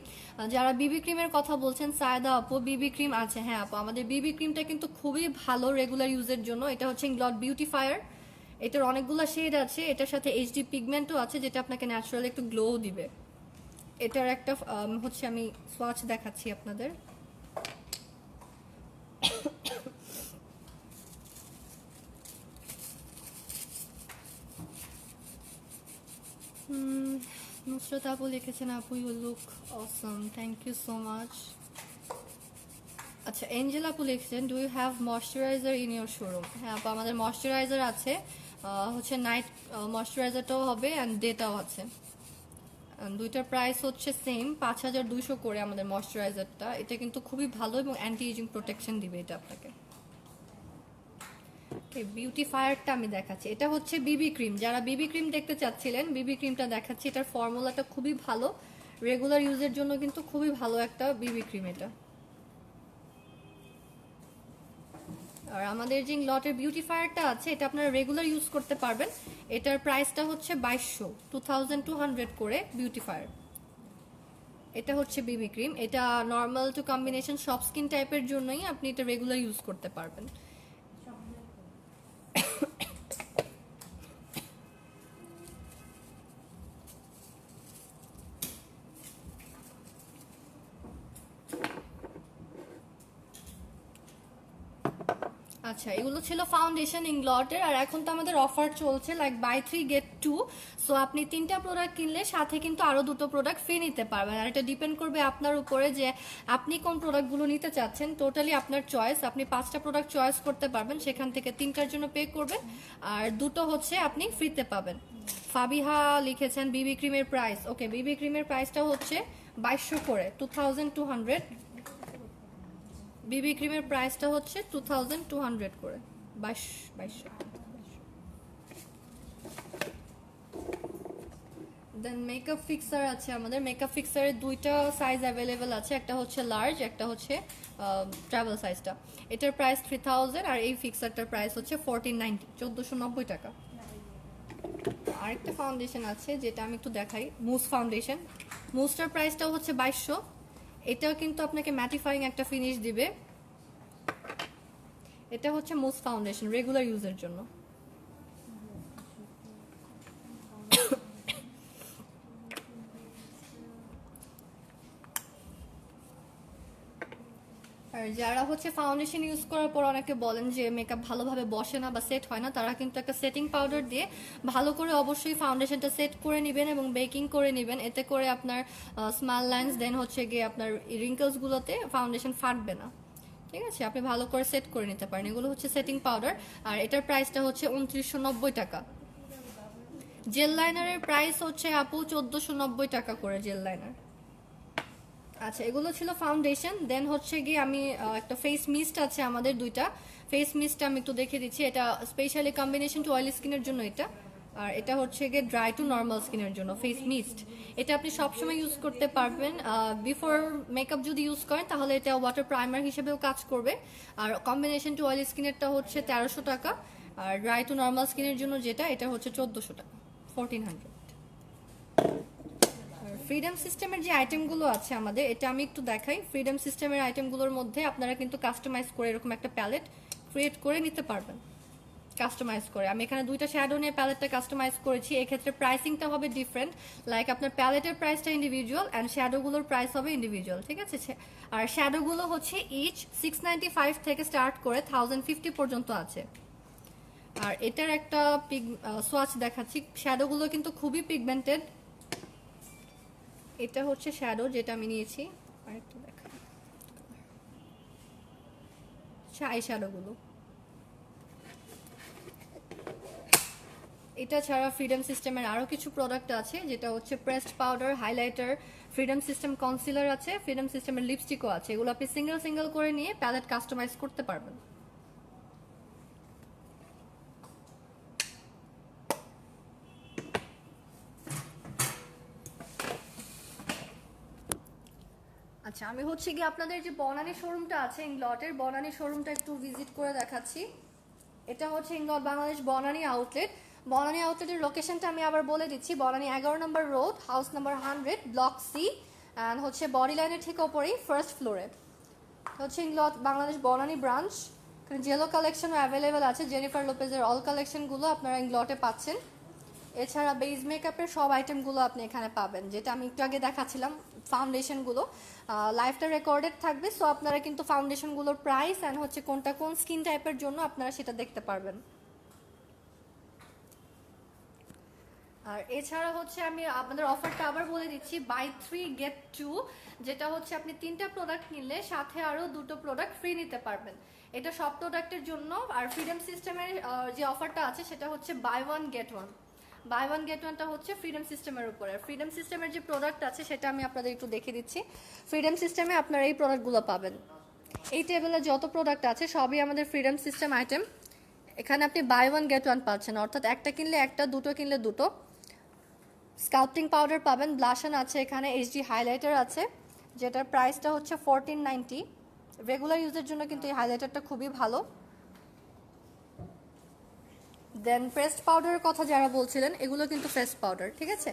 যারা বিবি ক্রিমের কথা বলছেন সায়দা আপু বিবি ক্রিম আছে, হ্যাঁ আপু আমাদের বিবি ক্রিমটা কিন্তু খুবই ভালো রেগুলার ইউজের জন্য। এটা হচ্ছে ইংলট বিউটিফায়ার, এটার অনেকগুলো শেড আছে, এটার সাথে এইচডি পিগমেন্টও আছে যেটা আপনাকে ন্যাচারালি একটু গ্লো দিবে। এটার একটা হচ্ছে আমি সোয়াচ দেখাচ্ছি আপনাদের। নুসরত আপু লিখেছেন আপু you look awesome, thank you so much. আচ্ছা, এঞ্জেল আপু লিখেছেন do you have moisturiser in your showroom? হ্যাঁ আপু আমাদের ময়শ্চারাইজার আছে, হচ্ছে নাইট ময়শ্চারাইজারটাও হবে অ্যান্ড ডেটাও আছে। দুইটার প্রাইস হচ্ছে সেম 5200 করে আমাদের ময়শ্চারাইজারটা। এটা কিন্তু খুবই ভালো এবং অ্যান্টি এজিং প্রোটেকশন দিবে এটা আপনাকে। বিউটিফায়ারটা আমি দেখাচ্ছি, এটা হচ্ছে বিবি ক্রিম। যারা বিবি ক্রিম দেখতে চাচ্ছিলেন বিবি ক্রিমটা দেখাচ্ছি। এটার ফর্মুলাটা খুবই ভালো, রেগুলার ইউজের জন্য কিন্তু খুবই ভালো একটা বিবি ক্রিম এটা। আর আমাদের যে লটের বিউটিফায়ারটা আছে এটা আপনারা রেগুলার ইউজ করতে পারবেন। এটার প্রাইসটা হচ্ছে 2200 করে বিউটিফায়ার। এটা হচ্ছে বিবি ক্রিম, এটা নর্মাল টু কম্বিনেশন সব স্কিন টাইপের জন্যই আপনি এটা রেগুলার ইউজ করতে পারবেন। আচ্ছা, এগুলো ছিল ফাউন্ডেশন ইংলটের। আর এখন তো আমাদের অফার চলছে লাইক বাই 3 গেট 2। সো আপনি 3টা প্রোডাক্ট কিনলে সাথে কিন্তু আরো 2টো প্রোডাক্ট ফ্রি নিতে পারবেন। আর এটা ডিপেন্ড করবে আপনার উপরে যে আপনি কোন প্রোডাক্টগুলো নিতে চাচ্ছেন। টোটালি আপনার চয়েস, আপনি 5টা প্রোডাক্ট চয়েস করতে পারবেন, সেখান থেকে 3টার জন্য পে করবেন আর 2টো হচ্ছে আপনি ফ্রিতে পাবেন। ফাবিহা লিখেছেন বিবি ক্রিমের প্রাইস, ওকে বিবি ক্রিমের প্রাইসটা হচ্ছে 2200 করে, 2200। বিবি ক্রিমের প্রাইসটা হচ্ছে 2200 করে, 2200। দেন মেকআপ ফিক্সার আছে আমাদের। মেকআপ ফিক্সারের দুইটা সাইজ অ্যাভেলেবেল আছে, একটা হচ্ছে লার্জ, একটা হচ্ছে ট্রাভেল সাইজটা। এটার প্রাইস 3000 আর এই ফিক্সারটার প্রাইস হচ্ছে 1490, 1490 টাকা। আরেকটা ফাউন্ডেশন আছে যেটা আমি একটু দেখাই, মুস ফাউন্ডেশন। মুসটার প্রাইসটাও হচ্ছে 2200। এটাও কিন্তু আপনাকে ম্যাটিফাইং একটা ফিনিশ দিবে। এটা হচ্ছে মুস ফাউন্ডেশন রেগুলার ইউজের জন্য। আর যারা হচ্ছে ফাউন্ডেশন ইউজ করার পর অনেকে বলেন যে মেকআপ ভালোভাবে বসে না বা সেট হয় না, তারা কিন্তু একটা সেটিং পাউডার দিয়ে ভালো করে অবশ্যই ফাউন্ডেশনটা সেট করে নেবেন এবং বেকিং করে নেবেন। এতে করে আপনার স্মল লাইন্স দেন হচ্ছে গিয়ে আপনার রিঙ্কলসগুলোতে ফাউন্ডেশন ফাটবে না। ঠিক আছে, আপনি ভালো করে সেট করে নিতে পারেন। এগুলো হচ্ছে সেটিং পাউডার আর এটার প্রাইসটা হচ্ছে 2990 টাকা। জেল লাইনারের প্রাইস হচ্ছে আপু 1490 টাকা করে জেল লাইনার। আচ্ছা, এগুলো ছিল ফাউন্ডেশন। দেন হচ্ছে গিয়ে আমি একটা ফেস মিস্ট আছে আমাদের দুইটা। ফেস মিস্ট আমি একটু দেখে দিচ্ছি, এটা স্পেশালি কম্বিনেশন টু অয়েলি স্কিনের জন্য এটা। আর এটা হচ্ছে গিয়ে ড্রাই টু নর্মাল স্কিনের জন্য ফেস মিস্ট। এটা আপনি সবসময় ইউজ করতে পারবেন। বিফোর মেকআপ যদি ইউজ করেন তাহলে এটা ওয়াটার প্রাইমার হিসেবেও কাজ করবে। আর কম্বিনেশন টু অয়েলি স্কিনেরটা হচ্ছে 1300 টাকা। আর ড্রাই টু নর্মাল স্কিনের জন্য যেটা এটা হচ্ছে 1400 টাকা, 1400। ফ্রিডম সিস্টেমের যে আইটেমগুলো আছে আমাদের, এটা আমি একটু দেখাই। ফ্রিডম সিস্টেমের আইটেমগুলোর মধ্যে আপনারা কিন্তু কাস্টমাইজ করে এরকম একটা প্যালেট ক্রিয়েট করে নিতে পারবেন। কাস্টমাইজ করে। আমি এখানে দুইটা শ্যাডো নিয়ে প্যালেটটা কাস্টমাইজ করেছি। এক্ষেত্রে প্রাইসিংটা হবে ডিফারেন্ট, লাইক আপনার প্যালেটের প্রাইসটা ইন্ডিভিজুয়াল অ্যান্ড শ্যাডোগুলোর প্রাইস হবে ইন্ডিভিজুয়াল, ঠিক আছে। আর শ্যাডোগুলো হচ্ছে ইচ 695 থেকে স্টার্ট করে 1050 পর্যন্ত আছে। আর এটার একটা সোয়াচ দেখাচ্ছি, শ্যাডোগুলো কিন্তু খুবই পিগমেন্টেড। এটা হচ্ছে শ্যাডো যেটা আমি নিয়েছি, আরেকটা দেখা আই শ্যাডোগুলো। এটা ছাড়া ফ্রিডম সিস্টেমের আরও কিছু প্রোডাক্ট আছে, যেটা হচ্ছে pressed powder, highlighter, freedom system concealer আছে, ফ্রিডম সিস্টেমের লিপস্টিকও আছে। এগুলো আপনি সিঙ্গেল সিঙ্গেল করে নিয়ে প্যালেট কাস্টমাইজ করতে পারবেন। আচ্ছা, আমি হচ্ছে কি আপনাদের যে বনানী শোরুমটা আছে ইংলটের, বনানী শোরুমটা একটু ভিজিট করে দেখাচ্ছি। এটা হচ্ছে ইংলট বাংলাদেশ বনানী আউটলেট। বনানী আউটলেটের লোকেশনটা আমি আবার বলে দিচ্ছি, বনানী 11 নম্বর road, house number 100, block C, and হচ্ছে বডি লাইনের ঠিক ওপরেই ফার্স্ট ফ্লোরে হচ্ছে Inglot Bangladesh Banani branch. J Lo কালেকশনও অ্যাভেলেবেল আছে, জেনিফার লোপেজের অল কালেকশনগুলো আপনারা ইংলটে পাচ্ছেন। এছাড়া বেস মেকআপের সব আইটেমগুলো আপনি এখানে পাবেন, যেটা আমি একটু আগে দেখাচ্ছিলাম ফাউন্ডেশনগুলো। লাইফটা রেকর্ডেড থাকবে, সো আপনারা কিন্তু ফাউন্ডেশনগুলোর প্রাইস অ্যান্ড হচ্ছে কোনটা কোন স্কিন টাইপের জন্য আপনারা সেটা দেখতে পারবেন। আর এছাড়া হচ্ছে আমি আপনাদের অফারটা আবার বলে দিচ্ছি, বাই 3 গেট 2, যেটা হচ্ছে আপনি 3টা প্রোডাক্ট নিলে সাথে আরও 2টো প্রোডাক্ট ফ্রি নিতে পারবেন। এটা সব প্রোডাক্টের জন্য। আর ফ্রিডম সিস্টেমের যে অফারটা আছে সেটা হচ্ছে বাই 1 গেট 1। বাই 1 গেট 1টা হচ্ছে ফ্রিডম সিস্টেমের উপরে। ফ্রিডম সিস্টেমের যে প্রোডাক্ট আছে সেটা আমি আপনাদের একটু দেখে দিচ্ছি। ফ্রিডম সিস্টেমে আপনারা এই প্রোডাক্টগুলো পাবেন। এই টেবিলে যত প্রোডাক্ট আছে সবই আমাদের ফ্রিডম সিস্টেম আইটেম। এখানে আপনি বাই 1 গেট 1 পাচ্ছেন, অর্থাৎ একটা কিনলে একটা, দুটো কিনলে দুটো। স্কাল্পটিং পাউডার পাবেন, ব্লাশন আছে এখানে, এইচডি হাইলাইটার আছে, যেটার প্রাইসটা হচ্ছে 1490। রেগুলার ইউজের জন্য কিন্তু এই হাইলাইটারটা খুবই ভালো। দেন পেস্ট পাউডারের কথা যারা বলছিলেন, এগুলো কিন্তু ফেস পাউডার, ঠিক আছে।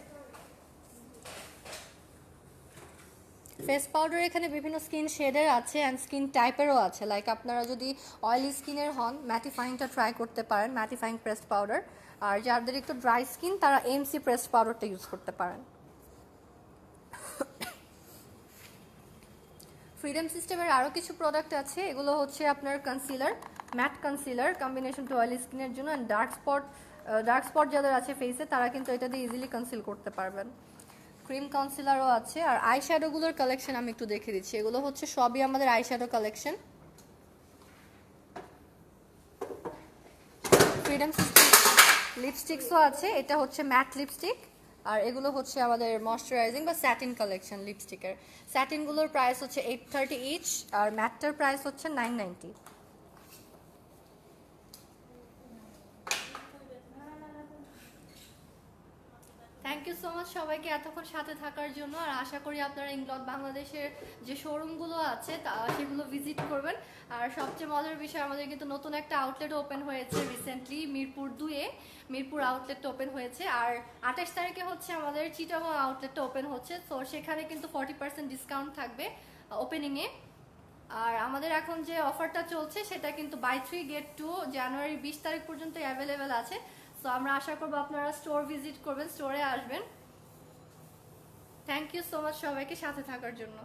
ফেস পাউডার এখানে বিভিন্ন স্কিন শেডের আছে অ্যান্ড স্কিন টাইপেরও আছে, লাইক আপনারা যদি অয়েলি স্কিনের হন ম্যাটিফাইংটা ট্রাই করতে পারেন, ম্যাটিফাইং প্রেসড পাউডার। আর যাদের একটু ড্রাই স্কিন তারা এমসি প্রেসড পাউডারটা ইউজ করতে পারেন। ফ্রিডম সিস্টেমের আরও কিছু প্রোডাক্ট আছে, এগুলো হচ্ছে আপনার concealer, matte concealer combination to oily স্কিনের জন্য, অ্যান্ড ডার্ক স্পট যাদের আছে ফেসে তারা কিন্তু এটা দিয়ে ইজিলি কনসিল করতে পারবেন। ক্রিম কনসিলারও আছে। আর আই শ্যাডোগুলোর কালেকশন আমি একটু দেখে দিচ্ছি, এগুলো হচ্ছে সবই আমাদের আই শ্যাডো কালেকশন। ফ্রিডম সিস্টেম লিপস্টিক্সও আছে, এটা হচ্ছে ম্যাট লিপস্টিক। আর এগুলো হচ্ছে আমাদের ময়শ্চারাইজিং বা স্যাটিন কালেকশন লিপস্টিকের। স্যাটিনগুলোর প্রাইস হচ্ছে 830 ইচ, আর ম্যাটটার প্রাইস হচ্ছে 990। থ্যাংক ইউ সো মাচ সবাইকে এতক্ষণ সাথে থাকার জন্য। আর আশা করি আপনারা ইংলট বাংলাদেশের যে শোরুমগুলো আছে সেগুলো ভিজিট করবেন। আর সবচেয়ে মজার বিষয়, আমাদের কিন্তু নতুন একটা আউটলেট ওপেন হয়েছে রিসেন্টলি, মিরপুর 2-এ মিরপুর আউটলেটটা ওপেন হয়েছে। আর 28 তারিখে হচ্ছে আমাদের চিটাগং আউটলেটটা ওপেন হচ্ছে, তো সেখানে কিন্তু 40% ডিসকাউন্ট থাকবে ওপেনিংয়ে। আর আমাদের এখন যে অফারটা চলছে সেটা কিন্তু বাই 3 গেট 2 জানুয়ারি 20 তারিখ পর্যন্ত অ্যাভেলেবেল আছে। সো আমরা আশা করবো আপনারা স্টোর ভিজিট করবেন, স্টোরে আসবেন। থ্যাংক ইউ সো মাচ সবাইকে সাথে থাকার জন্য।